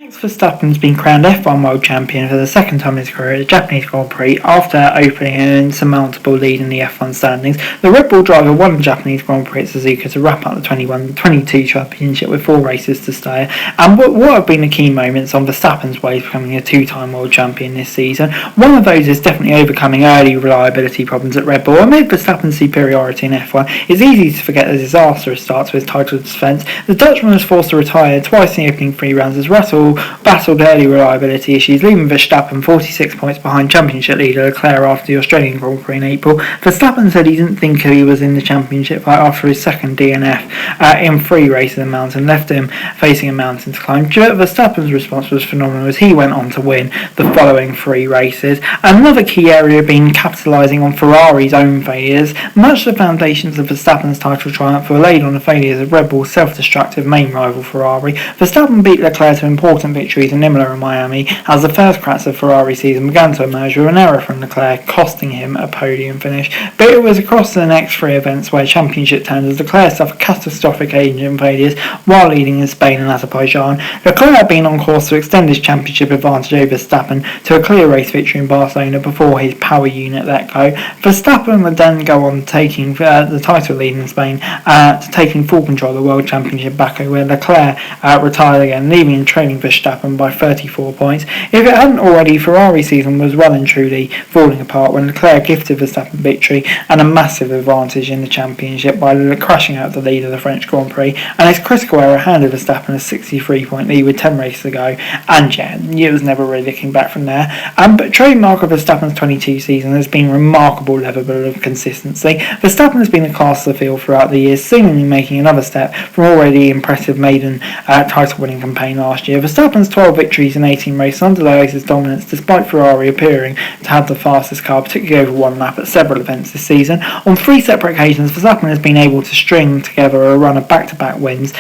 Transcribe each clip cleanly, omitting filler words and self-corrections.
Max Verstappen's been crowned F1 World Champion for the second time in his career at the Japanese Grand Prix after opening an insurmountable lead in the F1 standings. The Red Bull driver won the Japanese Grand Prix at Suzuka to wrap up the 21-22 championship with 4 races to stay. And what have been the key moments on Verstappen's way to becoming a 2-time world champion this season? One of those is definitely overcoming early reliability problems at Red Bull. Amid Verstappen's superiority in F1, it's easy to forget the disastrous start to his title defence. The Dutchman was forced to retire twice in the opening 3 rounds as Russell battled early reliability issues, leaving Verstappen 46 points behind championship leader Leclerc after the Australian Grand Prix in April. Verstappen said he didn't think he was in the championship fight after his second DNF in 3 races in Mountain, left him facing a mountain to climb. Verstappen's response was phenomenal as he went on to win the following 3 races. Another key area being capitalising on Ferrari's own failures. Much of the foundations of Verstappen's title triumph were laid on the failures of Red Bull's self-destructive main rival Ferrari. Verstappen beat Leclerc to important victories in Imola and Miami as the first cracks of Ferrari season began to emerge, with an error from Leclerc costing him a podium finish. But it was across the next 3 events where championship turned as Leclerc suffered catastrophic engine failures while leading in Spain and Azerbaijan. Leclerc had been on course to extend his championship advantage over Verstappen to a clear race victory in Barcelona before his power unit let go. Verstappen would then go on taking the title lead in Spain to taking full control of the World Championship Baku, where Leclerc retired again, leaving and trailing Verstappen by 34 points. If it hadn't already, Ferrari's season was well and truly falling apart when Leclerc gifted Verstappen victory and a massive advantage in the championship by crashing out the lead of the French Grand Prix, and his critical error handed Verstappen a 63-point lead with 10 races to go, and yeah, it was never really looking back from there. But trademark of Verstappen's 22 season has been remarkable level of consistency. Verstappen has been the class of the field throughout the years, seemingly making another step from already impressive maiden title-winning campaign last year. Verstappen's 12 victories in 18 races underlies his dominance, despite Ferrari appearing to have the fastest car, particularly over 1 lap at several events this season. On 3 separate occasions, Verstappen has been able to string together a run of back-to-back wins,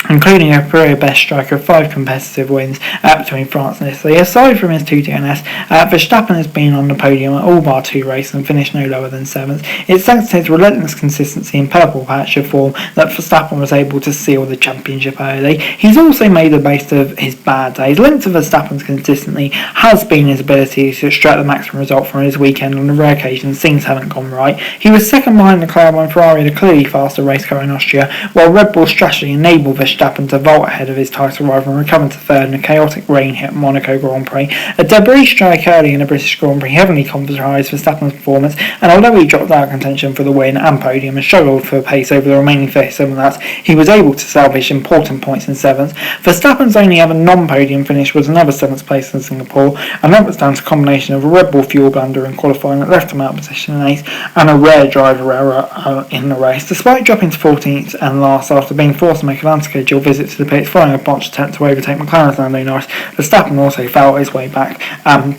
including a career best strike of 5 competitive wins between France and Italy. Aside from his 2 DNS, Verstappen has been on the podium at all bar 2 races and finished no lower than 7th. It's thanks to his relentless consistency and purple patch of form that Verstappen was able to seal the championship early. He's also made the most of his bad days. Linked to Verstappen's consistently has been his ability to extract the maximum result from his weekend on the rare occasions things haven't gone right. He was second behind Leclerc when Ferrari had a clearly faster race car in Austria, while Red Bull's strategy enabled Verstappen to vault ahead of his title rival and recover to 3rd in a chaotic rain-hit Monaco Grand Prix. A debris strike early in the British Grand Prix heavily compromised Verstappen's performance, and although he dropped out of contention for the win and podium and struggled for pace over the remaining 37 laps, he was able to salvage important points in 7th. Verstappen's only other non-podium finish was another 7th place in Singapore, and that was down to a combination of a Red Bull fuel blunder in qualifying that left him out of position in 8th and a rare driver error in the race. Despite dropping to 14th and last after being forced to make an unscheduled visit to the pits following a botched attempt to overtake McLaren's Lando Norris, Verstappen also fought his way back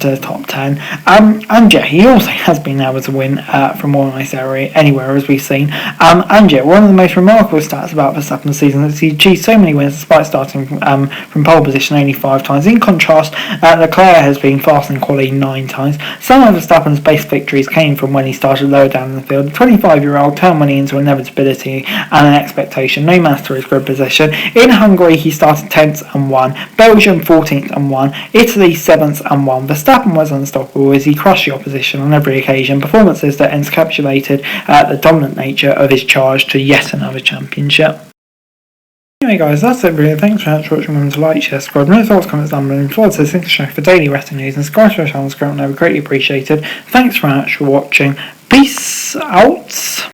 to the top 10. And yeah, he also has been able to win from all nice area anywhere, as we've seen. And yeah, one of the most remarkable stats about Verstappen's season is he achieved so many wins despite starting from pole position only 5 times. In contrast, Leclerc has been fast in quali 9 times. Some of Verstappen's base victories came from when he started lower down in the field. The 25-year-old turned money into inevitability and an expectation, no matter his grid position. In Hungary, he started 10th and won. Belgium 14th and won. Italy 7th and won. Verstappen was unstoppable as he crushed the opposition on every occasion. Performances that encapsulated the dominant nature of his charge to yet another championship. Anyway guys, that's it really. Thanks for watching. Remember to like, share, subscribe, no thoughts, comments down below, and forward to the show for daily wrestling news and subscribe to our channel, I would greatly appreciated. Thanks very much for watching. Peace out.